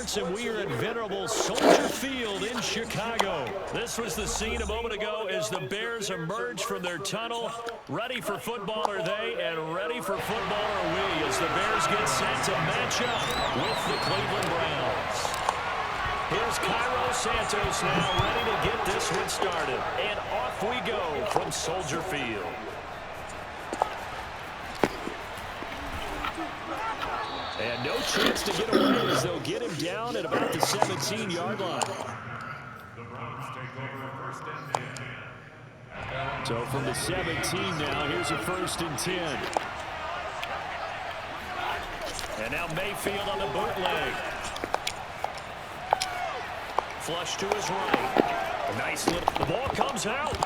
Sports, and we are at venerable Soldier Field in Chicago. This was the scene a moment ago as the Bears emerged from their tunnel. Ready for football are they, and ready for football are we, as the Bears get set to match up with the Cleveland Browns. Here's Cairo Santos now ready to get this one started. And off we go from Soldier Field. And no chance to get away as they'll get him down at about the 17-yard line. So from the 17 now, here's a 1st and 10. And now Mayfield on the bootleg. Flush to his right. A nice little, the ball comes out.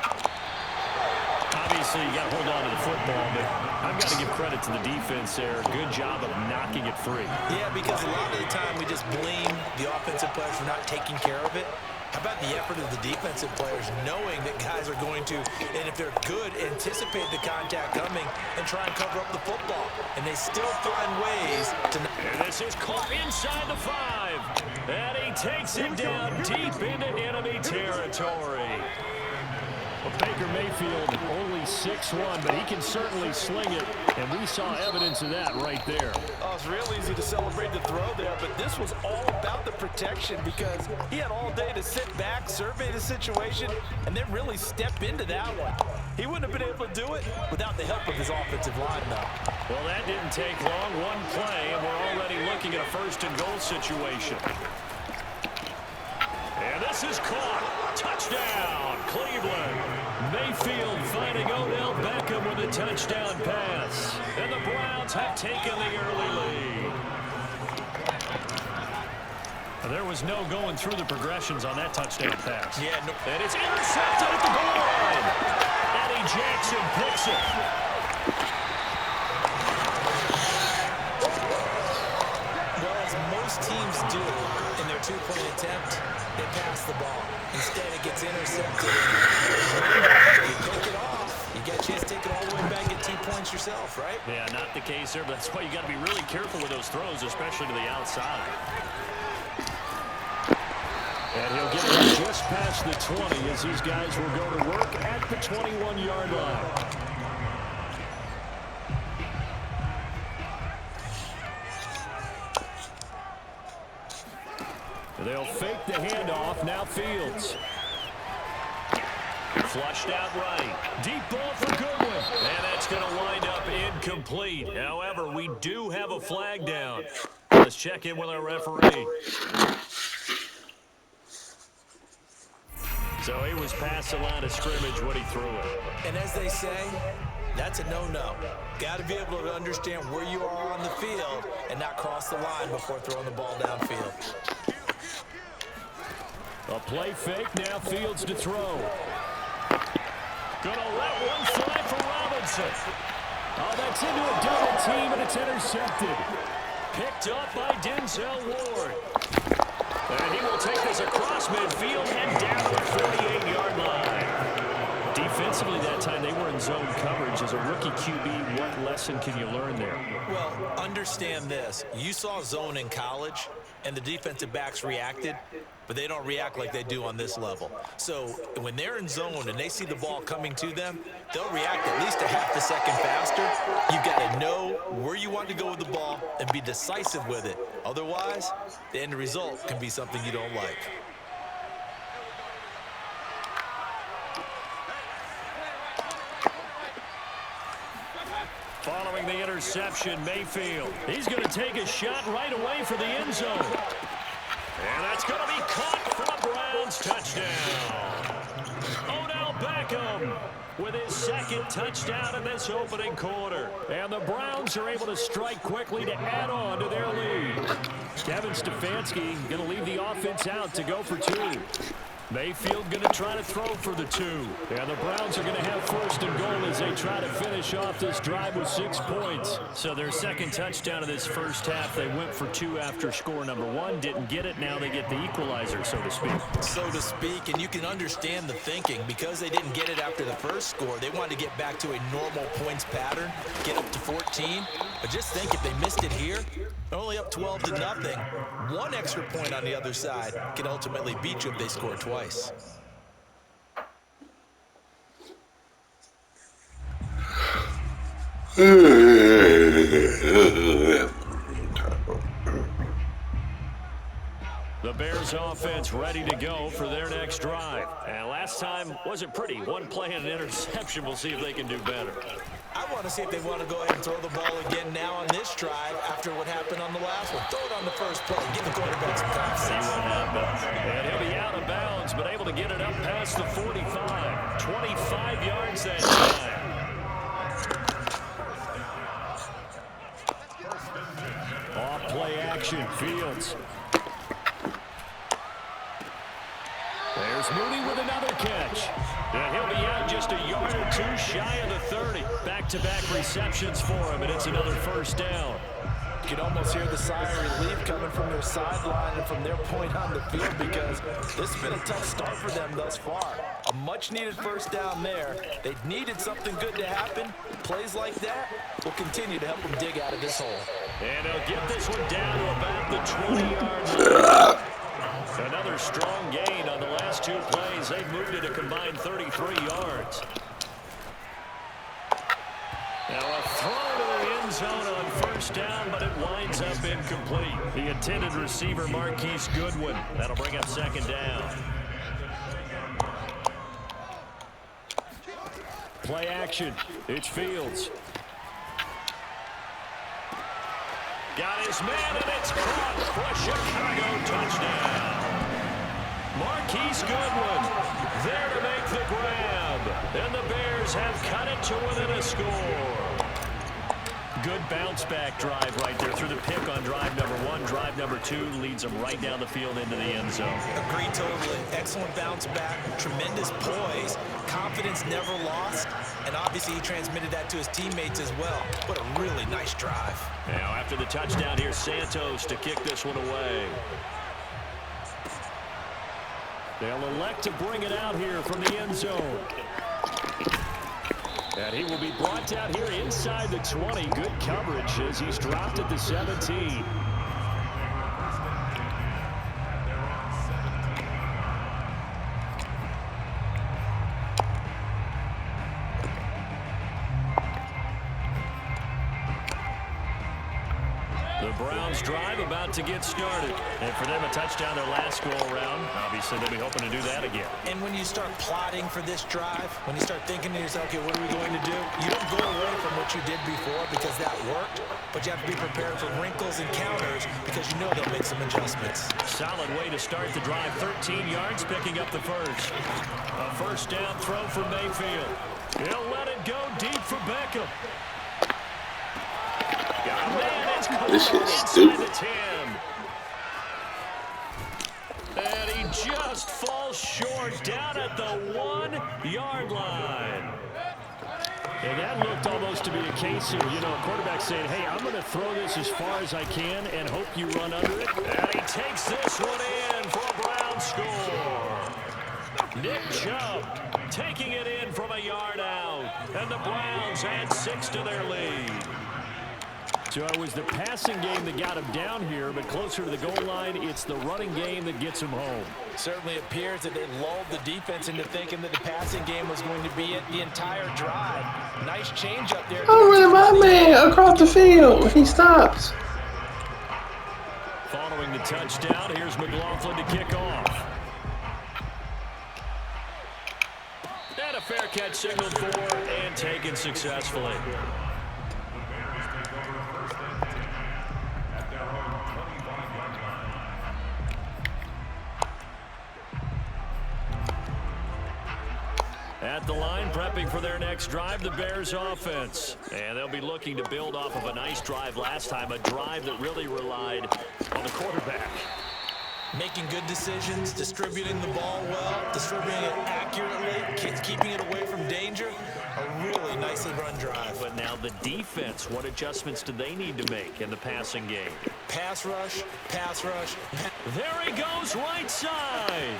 Obviously, you got to hold on to the football, but I've got to give credit to the defense there. Good job of knocking it free. Yeah, because a lot of the time we just blame the offensive players for not taking care of it. How about the effort of the defensive players knowing that guys are going to, and if they're good, anticipate the contact coming and try and cover up the football. And they still find ways to... And this is caught inside the 5. And he takes it down deep into enemy territory. Well, Baker Mayfield only 6'1", but he can certainly sling it, and we saw evidence of that right there. Oh, it's real easy to celebrate the throw there, but this was all about the protection because he had all day to sit back, survey the situation, and then really step into that one. He wouldn't have been able to do it without the help of his offensive line, though. Well, that didn't take long. One play, and we're already looking at a 1st and goal situation. And this is caught. Touchdown, Cleveland. Mayfield finding Odell Beckham with a touchdown pass. And the Browns have taken the early lead. There was no going through the progressions on that touchdown pass. Yeah, no. And it's intercepted at the goal line. Eddie Jackson picks it. Well, as most teams do in their 2-point attempt, they pass the ball. Instead, it gets intercepted. You take it off. You get a chance to take it all the way back, get 2 points yourself, right? Yeah, not the case there, but that's why you got to be really careful with those throws, especially to the outside. And he'll get it just past the 20 as these guys will go to work at the 21-yard line. They'll fake the handoff. Now Fields. Flushed out right. Deep ball for Goodwin. And that's going to wind up incomplete. However, we do have a flag down. Let's check in with our referee. So he was past the line of scrimmage when he threw it. And as they say, that's a no-no. Got to be able to understand where you are on the field and not cross the line before throwing the ball downfield. A play fake, now Fields to throw. Gonna let one fly for Robinson. Oh, that's into a double team, and it's intercepted. Picked up by Denzel Ward. And he will take this across midfield and down to the 48-yard line. Defensively that time, they were in zone coverage. As a rookie QB, what lesson can you learn there? Well, understand this. You saw zone in college, and the defensive backs reacted, but they don't react like they do on this level. So when they're in zone and they see the ball coming to them, they'll react at least a half a second faster. You've got to know where you want to go with the ball and be decisive with it. Otherwise, the end result can be something you don't like. Following the interception, Mayfield. He's going to take a shot right away for the end zone. And that's going to be caught for the Browns. Touchdown. Odell Beckham with his 2nd touchdown in this opening quarter. And the Browns are able to strike quickly to add on to their lead. Kevin Stefanski going to leave the offense out to go for 2. Mayfield going to try to throw for the 2. And the Browns are going to have 1st and goal as they try to finish off this drive with 6 points. So their 2nd touchdown of this first half, they went for 2 after score number 1. Didn't get it. Now they get the equalizer, so to speak. So to speak, and you can understand the thinking. Because they didn't get it after the first score, they wanted to get back to a normal points pattern, get up to 14. But just think, if they missed it here, they're only up 12-0. One extra point on the other side can ultimately beat you if they score twice. The Bears offense ready to go for their next drive. And last time wasn't pretty. One play and an interception. We'll see if they can do better. I want to see if they want to go ahead and throw the ball again now on this drive after what happened on the last one. Throw it on the first play. Give the quarterback some confidence. See what happens. And he'll be out of bounds, but able to get it up past the 45. 25 yards that time. Off play action. Fields. There's Mooney with another catch. And he'll be out just a yard or two shy of the 30. Back-to-back receptions for him, and it's another first down. You can almost hear the sigh of relief coming from their sideline and from their point on the field, because this has been a tough start for them thus far. A much-needed first down there. They needed something good to happen. Plays like that will continue to help them dig out of this hole. And he'll get this one down to about the 20-yard line. Another strong gain on the last two plays. They've moved it a combined 33 yards. Now a throw to the end zone on first down, but it winds up incomplete. The intended receiver, Marquise Goodwin. That'll bring up second down. Play action. It's Fields. Got his man, and it's caught for a Chicago touchdown. Marquise Goodwin there to make the grab. And the Bears have cut it to within a score. Good bounce-back drive right there through the pick on drive number one. Drive number two leads them right down the field into the end zone. Agree totally. Excellent bounce back. Tremendous poise. Confidence never lost. And obviously he transmitted that to his teammates as well. What a really nice drive. Now after the touchdown, here's Santos to kick this one away. They'll elect to bring it out here from the end zone. And he will be brought down here inside the 20. Good coverage as he's dropped at the 17. The Browns drive about to get started. And for them, a touchdown their last go-around. Obviously, they'll be hoping to do that again. And when you start plotting for this drive, when you start thinking to yourself, okay, what are we going to do? You don't go away from what you did before because that worked, but you have to be prepared for wrinkles and counters because you know they'll make some adjustments. Solid way to start the drive. 13 yards, picking up the first. A first down throw for Mayfield. He'll let it go deep for Beckham. This shit's stupid. And he just falls short down at the 1-yard line. And that looked almost to be a case of, a quarterback saying, hey, I'm going to throw this as far as I can and hope you run under it. And he takes this one in for a Brown score. Nick Chubb taking it in from a yard out. And the Browns add 6 to their lead. So it was the passing game that got him down here, but closer to the goal line, it's the running game that gets him home. Certainly appears that they lulled the defense into thinking that the passing game was going to be it the entire drive. Nice change up there. Oh, really, my man across the field. He stops. Following the touchdown, here's McLaughlin to kick off. And a fair catch signaled for and taken successfully. At the line, prepping for their next drive, the Bears offense. And they'll be looking to build off of a nice drive last time, a drive that really relied on the quarterback. Making good decisions, distributing the ball well, distributing it accurately, keeping it away from danger. A really nicely run drive. But now the defense, what adjustments do they need to make in the passing game? Pass rush, pass rush. There he goes, right side.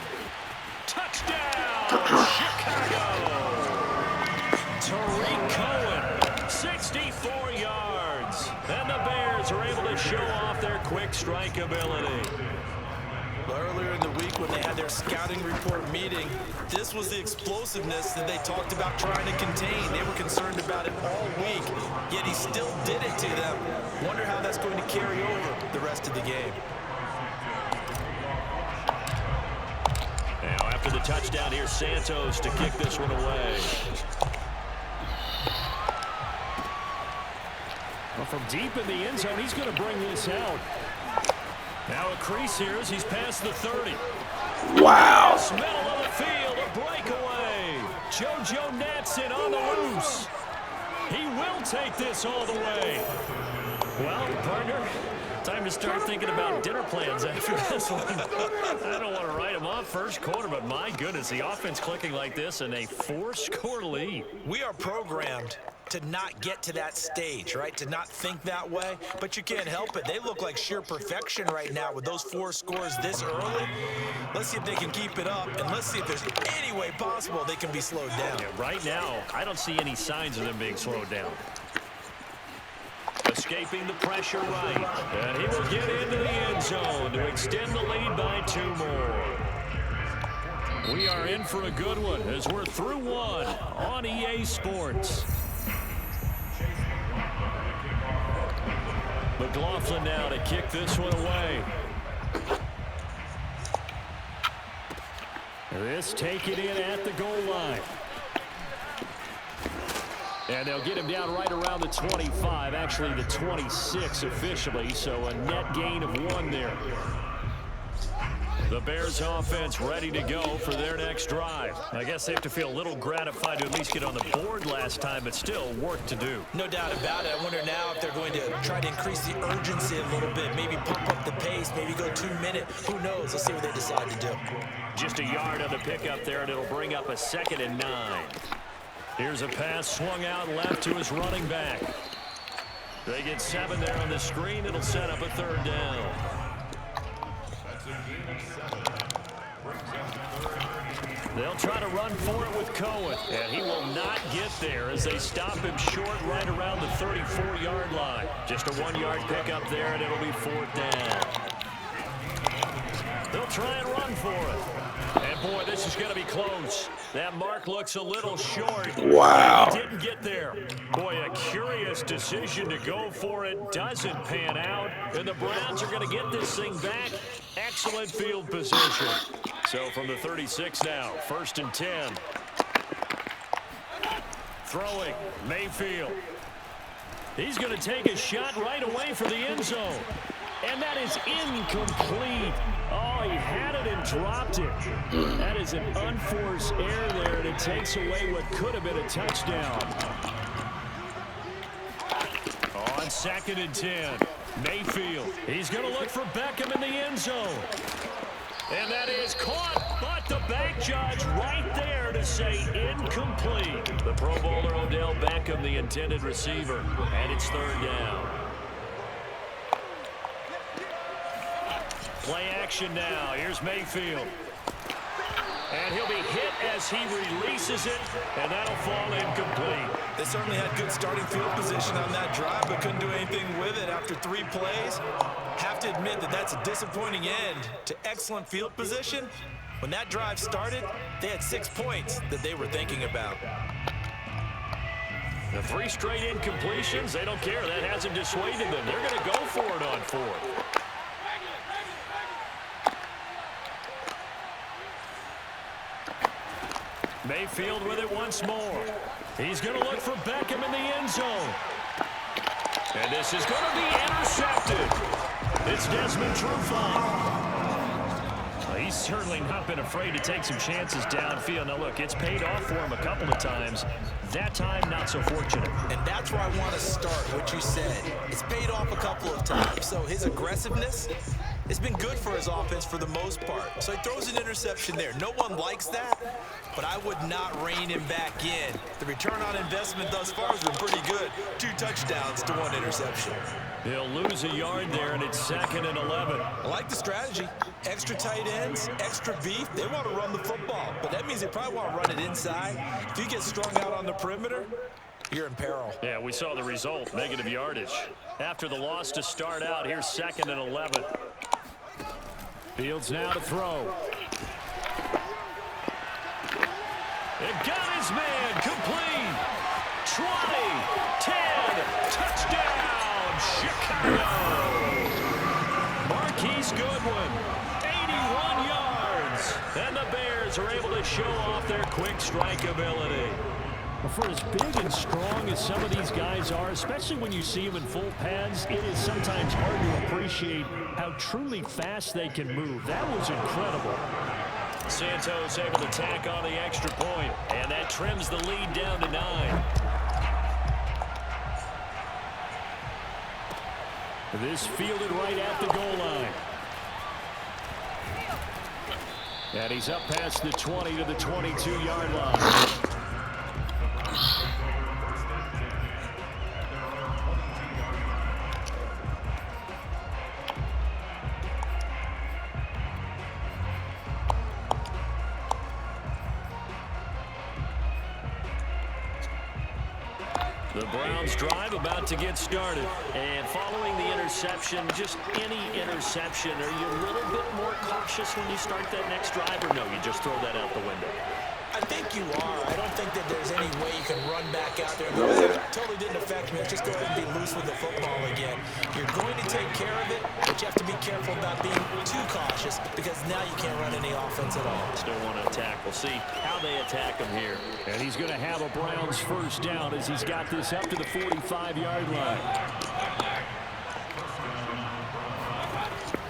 Touchdown, Chicago. Tariq Cohen, 64 yards. show off their quick strike ability. Earlier in the week when they had their scouting report meeting, this was the explosiveness that they talked about trying to contain. They were concerned about it all week, yet he still did it to them. Wonder how that's going to carry over the rest of the game. Now after the touchdown, here's Santos to kick this one away. Well, from deep in the end zone, he's going to bring this out. Now a crease here as he's past the 30. Wow. Middle of the field, a breakaway. JoJo Natson on the loose. He will take this all the way. Well, partner, time to start thinking about dinner plans after this one. I don't want to write him off first quarter, but my goodness, the offense clicking like this and a 4-score lead. We are programmed to not get to that stage, right? To not think that way, but you can't help it. They look like sheer perfection right now with those 4 scores this early. Let's see if they can keep it up, and let's see if there's any way possible they can be slowed down. Yeah, right now, I don't see any signs of them being slowed down. Escaping the pressure right, and he will get into the end zone to extend the lead by 2 more. We are in for a good one as we're through one on EA Sports. McLaughlin now to kick this one away. This taken in at the goal line. And they'll get him down right around the 25, actually the 26 officially, so a net gain of 1 there. The Bears offense ready to go for their next drive. I guess they have to feel a little gratified to at least get on the board last time, but still work to do. No doubt about it. I wonder now if they're going to try to increase the urgency a little bit, maybe pump up the pace, maybe go 2 minutes. Who knows? Let's see what they decide to do. Just a yard on the pickup there, and it'll bring up a 2nd and 9. Here's a pass swung out left to his running back. They get 7 there on the screen. It'll set up a 3rd down. They'll try to run for it with Cohen, and he will not get there as they stop him short right around the 34-yard line. Just a 1-yard pickup there, and it'll be 4th down. They'll try and run for it. And, boy, this is going to be close. That mark looks a little short. Wow. Didn't get there. Boy, a curious decision to go for it. Doesn't pan out. And the Browns are going to get this thing back. Excellent field position. So from the 36 now, 1st and 10. Throwing, Mayfield. He's going to take a shot right away for the end zone. And that is incomplete. Oh, he had it and dropped it. That is an unforced error there, and it takes away what could have been a touchdown. On 2nd and 10, Mayfield. He's going to look for Beckham in the end zone. And that is caught, but the back judge right there to say incomplete. The Pro Bowler Odell Beckham, the intended receiver, and it's 3rd down. Play action now. Here's Mayfield. And he'll be hit as he releases it, and that'll fall incomplete. They certainly had good starting field position on that drive, but couldn't do anything with it after 3 plays. Have to admit that that's a disappointing end to excellent field position. When that drive started, they had 6 points that they were thinking about. The 3 straight incompletions, they don't care. That hasn't dissuaded them. They're going to go for it on 4th. Mayfield with it once more. He's going to look for Beckham in the end zone. And this is going to be intercepted. It's Desmond Trufant. Well, he's certainly not been afraid to take some chances downfield. Now, look, it's paid off for him a couple of times. That time, not so fortunate. And that's where I want to start what you said. It's paid off a couple of times. So his aggressiveness, it's been good for his offense for the most part. So he throws an interception there. No one likes that, but I would not rein him back in. The return on investment thus far has been pretty good. 2 touchdowns to 1 interception. He'll lose a yard there, and it's 2nd and 11. I like the strategy. Extra tight ends, extra beef. They want to run the football, but that means they probably want to run it inside. If you get strung out on the perimeter, you're in peril. Yeah, we saw the result, negative yardage. After the loss to start out, here's 2nd and 11. Fields now to throw. It got his man complete. 20, 10, touchdown, Chicago. Marquise Goodwin, 81 yards. And the Bears are able to show off their quick strike ability. For as big and strong as some of these guys are, especially when you see them in full pads, it is sometimes hard to appreciate how truly fast they can move. That was incredible. Santos able to tack on the extra point, and that trims the lead down to 9. This fielded right at the goal line. And he's up past the 20 to the 22-yard line. The Browns drive about to get started. And following the interception, just any interception, are you a little bit more cautious when you start that next drive, or no, you just throw that out the window? I think you are. I don't think that there's any way you can run back out there. Totally didn't affect me. Let's just go ahead and be loose with the football again. You're going to take care of it, but you have to be careful about being too cautious because now you can't run any offense at all. Still want to attack. We'll see how they attack him here. And he's going to have a Browns first down as he's got this up to the 45-yard line.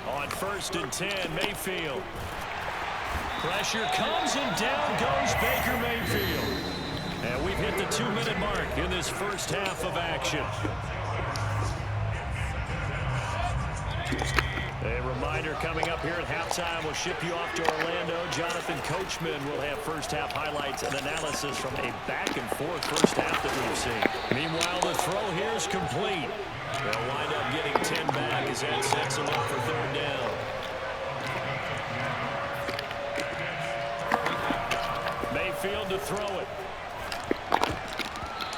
On 1st and 10, Mayfield. Pressure comes, and down goes Baker Mayfield. And we've hit the 2-minute mark in this first half of action. A reminder coming up here at halftime. We'll ship you off to Orlando. Jonathan Coachman will have first-half highlights and analysis from a back-and-forth first half that we've seen. Meanwhile, the throw here is complete. They'll wind up getting 10 back as that sets them up for 3rd down. Mayfield to throw it.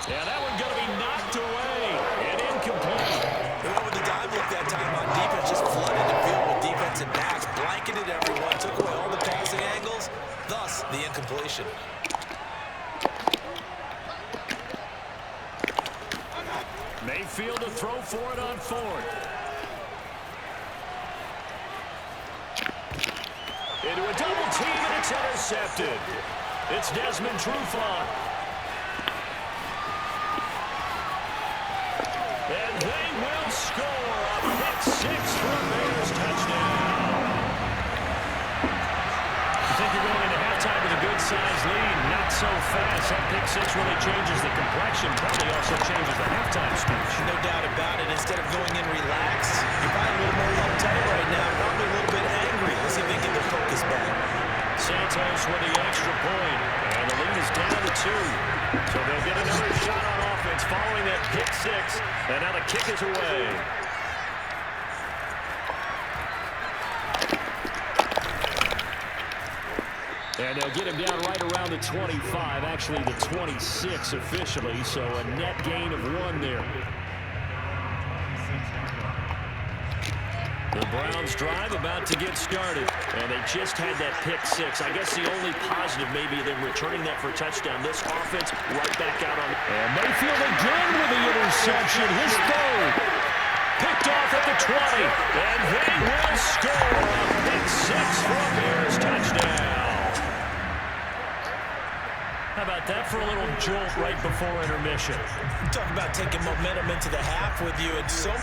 Yeah, that one going to be knocked away and incomplete. They went with the dive look that time on defense, just flooded the field with defensive backs, blanketed everyone, took away all the passing angles, thus the incompletion. Mayfield to throw for it on 4th. Into a double team, and it's intercepted. It's Desmond Trufant. And they will score a pick 6 for a Bears touchdown. You think you're going into halftime with a good-sized lead? Not so fast. That pick 6 really changes the complexion. Probably also changes the halftime speech. No doubt about it. Instead of going in relaxed, you're probably a little more uptight right now. Probably a little bit angry. Let's see if they can get their focus back. Santos with the extra point, and the lead is down to 2. So they'll get another shot on offense following that pick 6, and now the kick is away. And they'll get him down right around the 25, actually the 26 officially, so a net gain of 1 there. The Browns drive about to get started, and they just had that pick 6. I guess the only positive maybe them returning that for a touchdown. This offense right back out on. And Mayfield again with the interception, his 3rd. Picked off at the 20, and they will score a pick 6 for a Bears touchdown. How about that for a little jolt right before intermission? Talk about taking momentum into the half with you, and so